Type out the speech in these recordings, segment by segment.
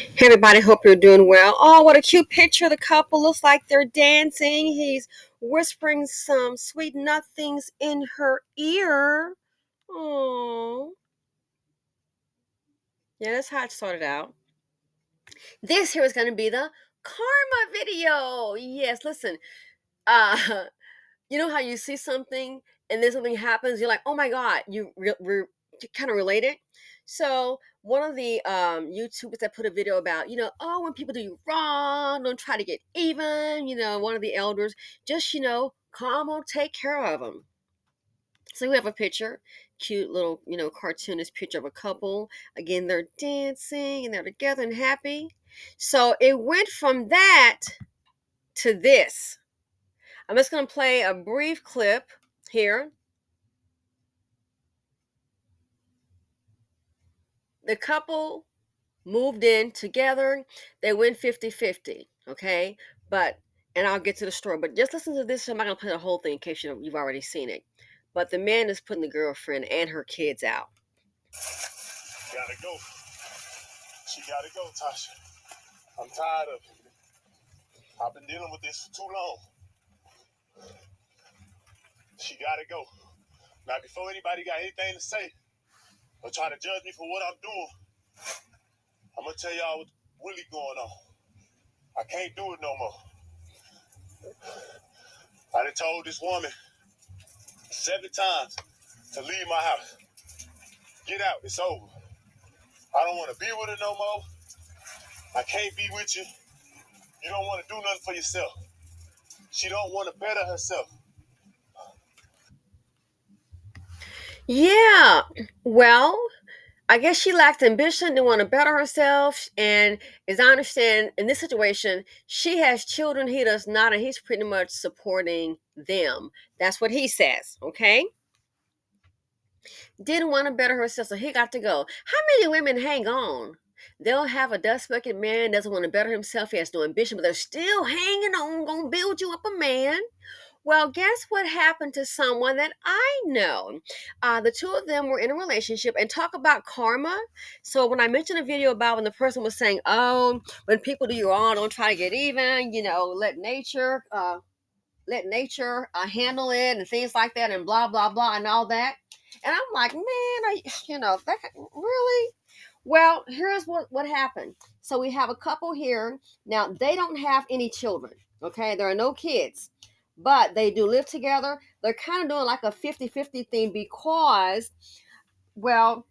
Hey everybody, hope you're doing well. Oh, what a cute picture. The couple looks like they're dancing. He's whispering some sweet nothings in her ear. Oh, yeah, that's how it started out. This here is going to be the karma video. Yes, listen. Uh, you know how you see something and then something happens, you're like, oh my god, you kind of relate it. So one of the YouTubers that put a video about, oh, when people do you wrong, don't try to get even. One of the elders, just calm, will take care of them. So we have a picture, cute little cartoonist picture of a couple. Again, they're dancing and they're together and happy. So it went from that to this. I'm just going to play a brief clip here. The couple moved in together. They went 50-50. Okay. And I'll get to the story, but just listen to this. I'm not going to play the whole thing in case you've already seen it. But the man is putting the girlfriend and her kids out. Gotta go. She gotta go, Tasha. I'm tired of it. I've been dealing with this for too long. She gotta go. Now, before anybody got anything to say or try to judge me for what I'm doing, I'm gonna tell y'all what's really going on. I can't do it no more. I done told this woman 7 times to leave my house. Get out, it's over. I don't want to be with her no more. I can't be with you. You don't want to do nothing for yourself. She don't want to better herself. Yeah. Well, I guess she lacked ambition, didn't want to better herself. And as I understand, in this situation, she has children, he does not, and he's pretty much supporting them. That's what he says. Okay. Didn't want to better herself, so he got to go. How many women hang on? They'll have a dust bucket man, doesn't want to better himself, he has no ambition, but they're still hanging on, gonna build you up a man. Well, guess what happened to someone that I know? The two of them were in a relationship, and talk about karma. So when I mentioned a video about when the person was saying, "Oh, when people do you wrong, don't try to get even. Let nature handle it and things like that, and blah blah blah and all that." And I'm like, man, that really. Well, here's what happened. So we have a couple here. Now they don't have any children. Okay, there are no kids, but they do live together. They're kind of doing like a 50-50 thing because, well,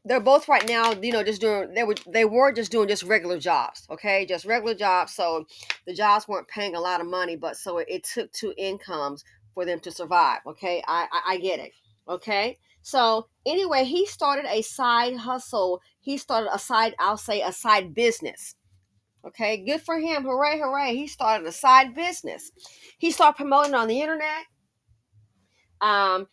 they're both right now, just doing they were just doing just regular jobs, okay, just regular jobs. So the jobs weren't paying a lot of money, but so it took two incomes for them to survive. Okay, I get it. Okay, so anyway, he started a side hustle. He started a side, I'll say, a side business. Okay, good for him. Hooray, hooray. He started a side business. He started promoting on the internet.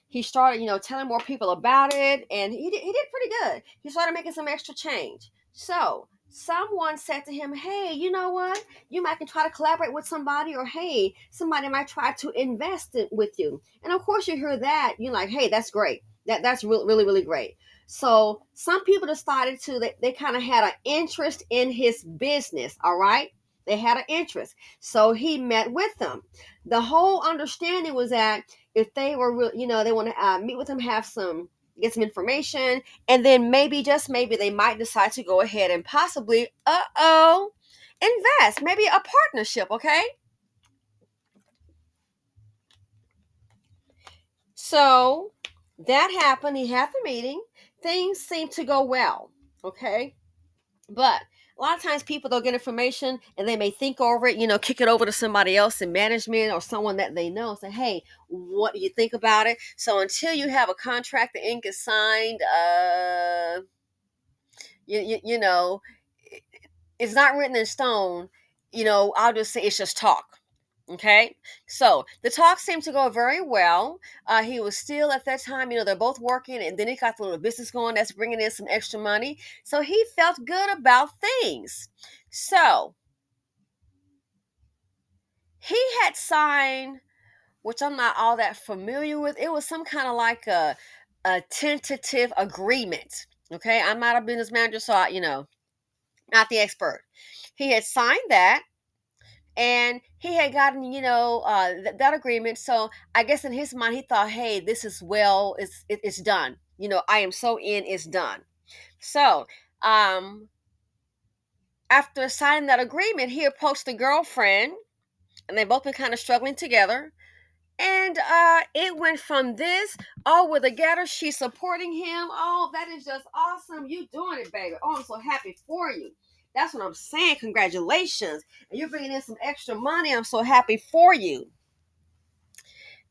He started, telling more people about it, and he did pretty good. He started making some extra change. So someone said to him, "Hey, you know what? You might can try to collaborate with somebody, or hey, somebody might try to invest it with you." And of course, you hear that, you're like, "Hey, that's great. That's really, really, really great." So some people decided to they kind of had an interest in his business. All right, they had an interest, so he met with them. The whole understanding was that if they were real, they want to meet with him, get some information, and then maybe, just maybe, they might decide to go ahead and possibly, invest, maybe a partnership. Okay, so that happened. He had the meeting. Things seemed to go well. Okay, but a lot of times people, they'll get information and they may think over it, kick it over to somebody else in management or someone that they know, say, "Hey, what do you think about it?" So until you have a contract, the ink is signed, you know, it's not written in stone. I'll just say it's just talk. Okay, so the talk seemed to go very well. He was still at that time, they're both working, and then he got the little business going that's bringing in some extra money. So he felt good about things. So he had signed, which I'm not all that familiar with. It was some kind of like a tentative agreement. Okay, I'm not a business manager, so not the expert. He had signed that, and he had gotten, that agreement. So I guess in his mind, he thought, hey, this is well, it's done. I am so in, it's done. So, after signing that agreement, he approached the girlfriend, and they both been kind of struggling together. And it went from this, oh, with a getter, she's supporting him. Oh, that is just awesome. You doing it, baby. Oh, I'm so happy for you. That's what I'm saying. Congratulations. And you're bringing in some extra money. I'm so happy for you.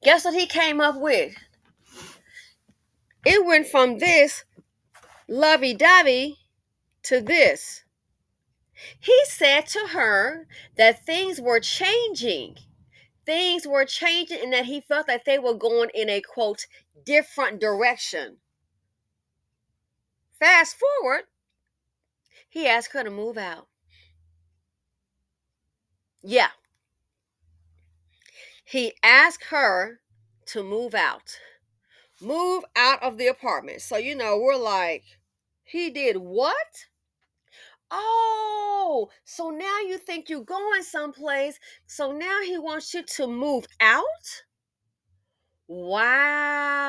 Guess what he came up with? It went from this lovey-dovey to this. He said to her that things were changing. Things were changing, and that he felt that they were going in a, quote, different direction. Fast forward, he asked her to move out. Yeah, he asked her to move out. Move out of the apartment. So, we're like, he did what? Oh, so now you think you're going someplace. So now he wants you to move out? Wow,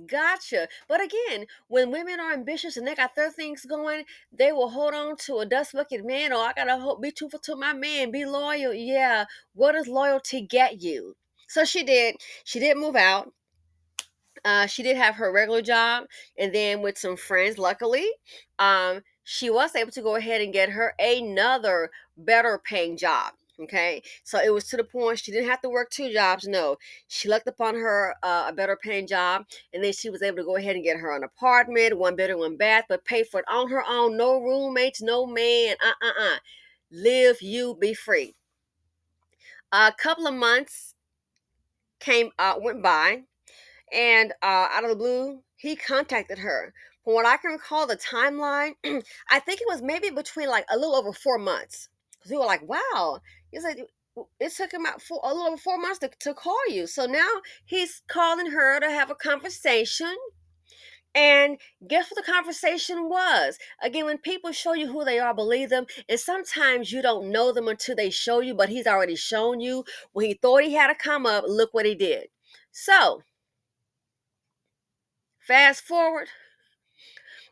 gotcha. But again, when women are ambitious and they got their things going, they will hold on to a dust bucket man. Or I gotta be truthful to my man, be loyal. Yeah, what does loyalty get you? So she did. She did move out. She did have her regular job, and then with some friends, luckily, she was able to go ahead and get her another better paying job. Okay, so it was to the point she didn't have to work two jobs. No, she looked upon her a better paying job, and then she was able to go ahead and get her an apartment, one bedroom, one bath, but pay for it on her own. No roommates, no man. Live, you be free. A couple of months went by, and out of the blue, he contacted her. From what I can recall, the timeline, I think it was maybe between like a little over 4 months. Because we were like, wow. He's like, it took him a little over 4 months to call you. So now he's calling her to have a conversation. And guess what the conversation was? Again, when people show you who they are, believe them. And sometimes you don't know them until they show you, but he's already shown you. When he thought he had to come up, look what he did. So, fast forward.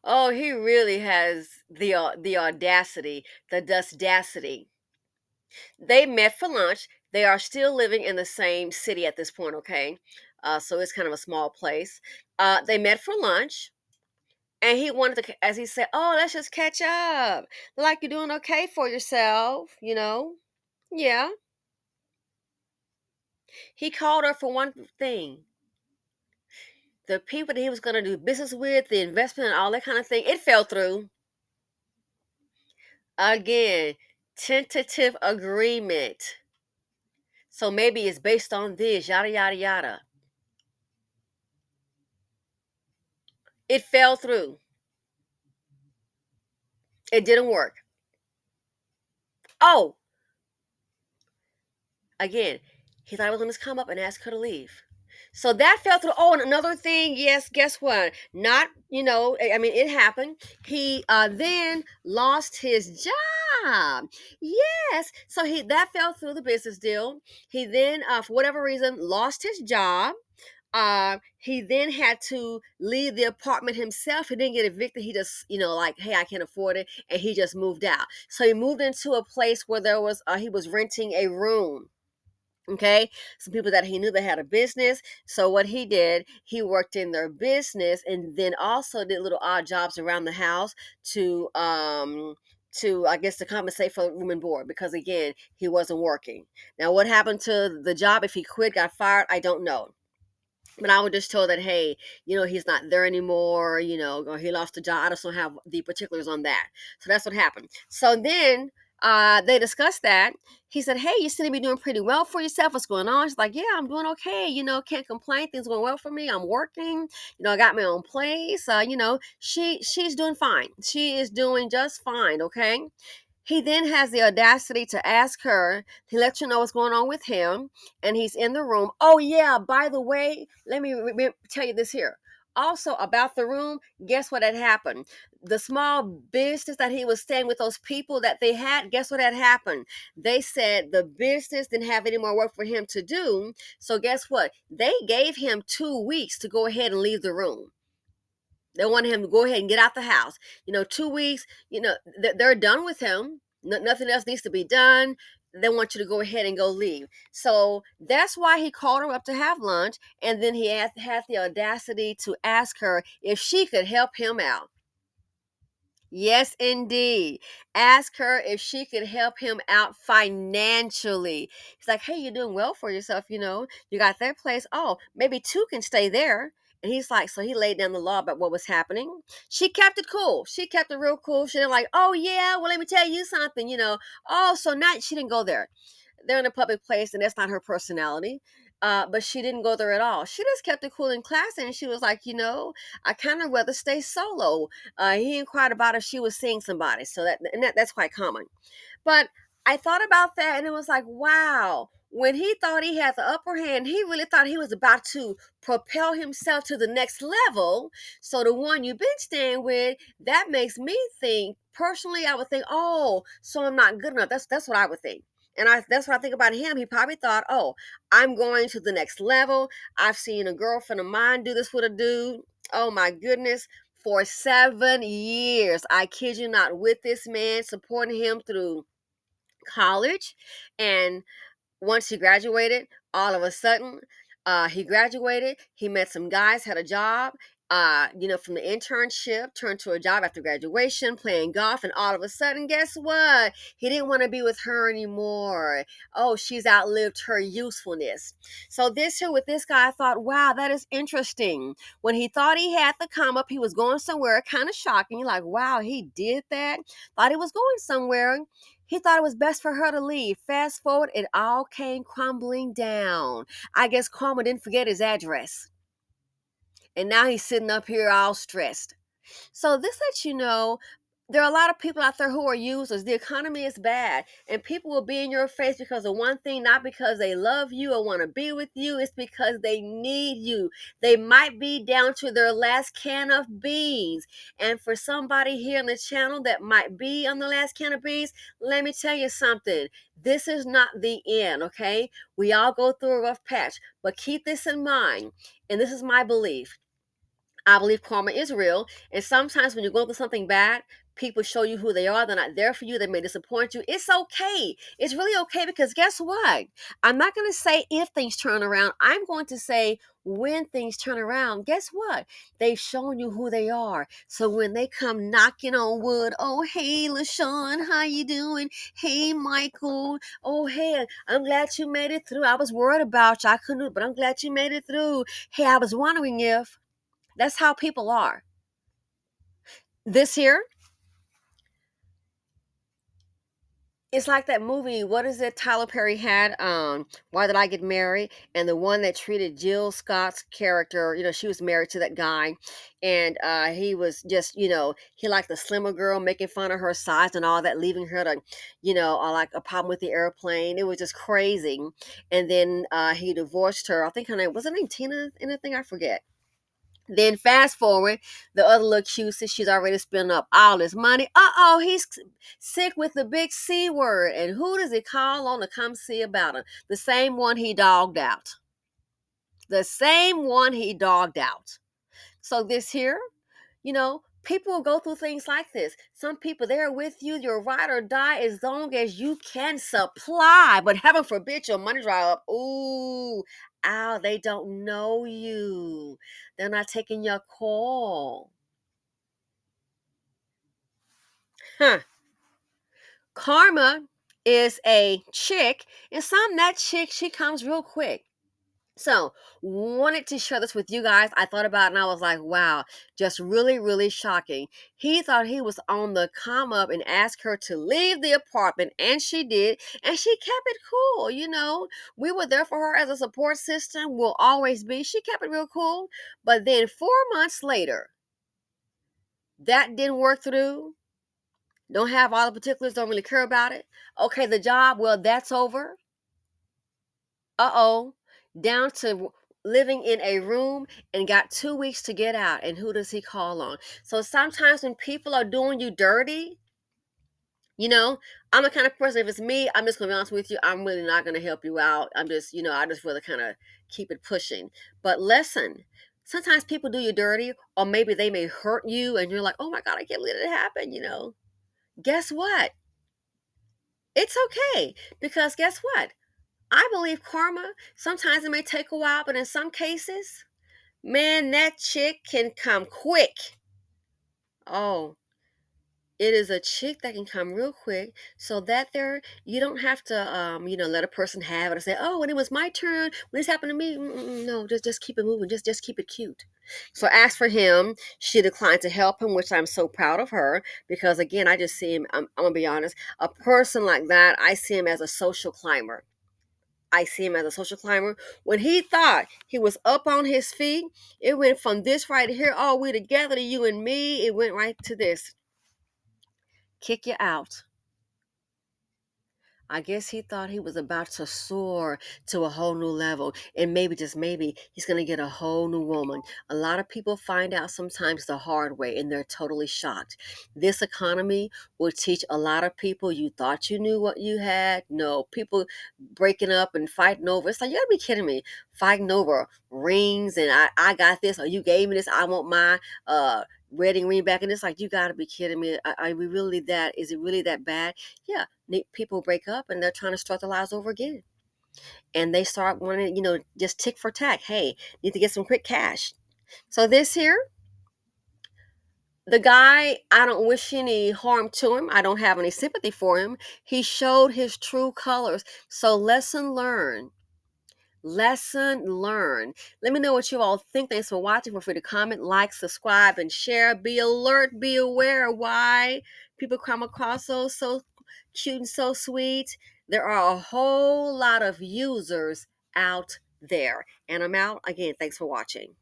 Oh, he really has the audacity, the dustacity. They met for lunch. They are still living in the same city at this point. Okay, so it's kind of a small place. They met for lunch, and he wanted to, as he said, "Oh, let's just catch up. Like you're doing okay for yourself, you know." Yeah. He called her for one thing: the people that he was going to do business with, the investment, and all that kind of thing. It fell through. Again, tentative agreement. So maybe it's based on this, yada, yada, yada. It fell through. It didn't work. Oh, again, he thought I was going to come up and ask her to leave. So that fell through. Oh, and another thing, yes, guess what? Not, I mean, it happened. He then lost his job. Yes. So that fell through the business deal. He then, for whatever reason, lost his job. He then had to leave the apartment himself. He didn't get evicted. He just, like, hey, I can't afford it. And he just moved out. So he moved into a place where he was renting a room. Okay, some people that he knew that had a business. So what he did, he worked in their business, and then also did little odd jobs around the house to I guess to compensate for room and board, because again, he wasn't working. Now, what happened to the job? If he quit, got fired, I don't know. But I was just told that, hey, he's not there anymore, or he lost the job. I just don't have the particulars on that. So that's what happened. So then they discussed that. He said, hey, you seem to be doing pretty well for yourself. What's going on? She's like, yeah, I'm doing okay. Can't complain. Things going well for me. I'm working. I got my own place. She's doing fine. She is doing just fine. Okay. He then has the audacity to ask her to let you know what's going on with him, and he's in the room. Oh yeah, by the way, let me tell you this here. Also, about the room, guess what had happened? The small business that he was staying with, those people that they had, guess what had happened? They said the business didn't have any more work for him to do. So, guess what? They gave him 2 weeks to go ahead and leave the room. They wanted him to go ahead and get out the house. 2 weeks, they're done with him. Nothing else needs to be done. They want you to go ahead and go leave. So that's why he called her up to have lunch. And then he had the audacity to ask her if she could help him out. Yes, indeed. Ask her if she could help him out financially. He's like, hey, you're doing well for yourself, You got that place. Oh, maybe two can stay there. And he's like, so he laid down the law about what was happening. She kept it cool. She kept it real cool. She didn't like, oh, yeah, well, let me tell you something. Oh, so now she didn't go there. They're in a public place, and that's not her personality. But she didn't go there at all. She just kept it cool in class, and she was like, I kind of rather stay solo. He inquired about if she was seeing somebody, so that's quite common. But I thought about that, and it was like, wow. When he thought he had the upper hand, he really thought he was about to propel himself to the next level. So the one you've been staying with, that makes me think, personally, I would think, oh, so I'm not good enough. That's what I would think. And that's what I think about him. He probably thought, oh, I'm going to the next level. I've seen a girlfriend of mine do this with a dude. Oh my goodness. For 7 years, I kid you not, with this man, supporting him through college. And once he graduated, all of a sudden, he graduated. He met some guys, had a job. From the internship, turned to a job after graduation, playing golf, and all of a sudden, guess what? He didn't want to be with her anymore. Oh, she's outlived her usefulness. So this here with this guy, I thought, wow, that is interesting. When he thought he had the come up, he was going somewhere, kind of shocking. Like, wow, he did that. Thought he was going somewhere. He thought it was best for her to leave. Fast forward, it all came crumbling down. I guess Karma didn't forget his address. And now he's sitting up here all stressed. So this lets you know there are a lot of people out there who are users. The economy is bad, and people will be in your face because of one thing, not because they love you or want to be with you. It's because they need you. They might be down to their last can of beans. And for somebody here on the channel that might be on the last can of beans, let me tell you something. This is not the end, okay? We all go through a rough patch, but keep this in mind. And this is my belief. I believe karma is real. And sometimes when you're going through something bad, people show you who they are. They're not there for you. They may disappoint you. It's okay. It's really okay because guess what? I'm not going to say if things turn around. I'm going to say when things turn around. Guess what? They've shown you who they are. So when they come knocking on wood, oh, hey, LaShawn, how you doing? Hey, Michael. Oh, hey, I'm glad you made it through. I was worried about you. I couldn't, but I'm glad you made it through. Hey, I was wondering if. That's how people are. This here, it's like that movie. What is it? Tyler Perry had Why Did I Get Married? And the one that treated Jill Scott's character, she was married to that guy, and he was just, he liked the slimmer girl, making fun of her size and all that, leaving her to, like a problem with the airplane. It was just crazy. And then he divorced her. I think her name Tina? Anything? I forget. Then fast forward, the other little cute, she's already spent up all this money. Uh-oh, he's sick with the big C word. And who does he call on to come see about him? The same one he dogged out. The same one he dogged out. So this here, people will go through things like this. Some people, they're with you, your ride or die, as long as you can supply. But heaven forbid your money dry up. Ooh, ow, they don't know you. They're not taking your call. Huh. Karma is a chick, and that chick, she comes real quick. So, wanted to share this with you guys. I thought about it and I was like, wow, just really, really shocking. He thought he was on the come up and asked her to leave the apartment, and she did, and she kept it cool. We were there for her as a support system, will always be. She kept it real cool. But then 4 months later, that didn't work through. Don't have all the particulars, don't really care about it. Okay, the job, well, that's over. Uh-oh. Down to living in a room and got 2 weeks to get out. And who does he call on? So sometimes when people are doing you dirty, you know, I'm the kind of person, if it's me, I'm just gonna be honest with you, I'm really not gonna help you out. I'm just, I just rather kind of keep it pushing. But listen, sometimes people do you dirty, or maybe they may hurt you, and you're like, oh my God, I can't believe it happened. Guess what? It's okay. Because guess what? I believe karma, sometimes it may take a while, but in some cases, man, that chick can come quick. Oh, it is a chick that can come real quick, so that there you don't have to let a person have it and say, oh, when it was my turn, when this happened to me. No, just keep it moving, just keep it cute. So as for him, she declined to help him, which I'm so proud of her, because again, I just see him, I'm gonna be honest, a person like that, I see him as a social climber. I see him as a social climber. When he thought he was up on his feet, it went from this right here, all we together, to you and me, it went right to this. Kick you out. I guess he thought he was about to soar to a whole new level. And maybe, just maybe, he's going to get a whole new woman. A lot of people find out sometimes the hard way, and they're totally shocked. This economy will teach a lot of people, you thought you knew what you had. No, people breaking up and fighting over. It's like, you got to be kidding me. Fighting over rings, and I got this, or you gave me this, I want my wedding ring back. And it's like, you got to be kidding me. Are we really that? Is it really that bad? Yeah, people break up and they're trying to start their lives over again. And they start wanting, just tick for tack. Hey, need to get some quick cash. So this here, the guy, I don't wish any harm to him. I don't have any sympathy for him. He showed his true colors. So lesson learned. Lesson learned. Let me know what you all think. Thanks for watching. Feel free to comment, like, subscribe, and share. Be alert, be aware why people come across so cute and so sweet. There are a whole lot of users out there. And I'm out. Again, thanks for watching.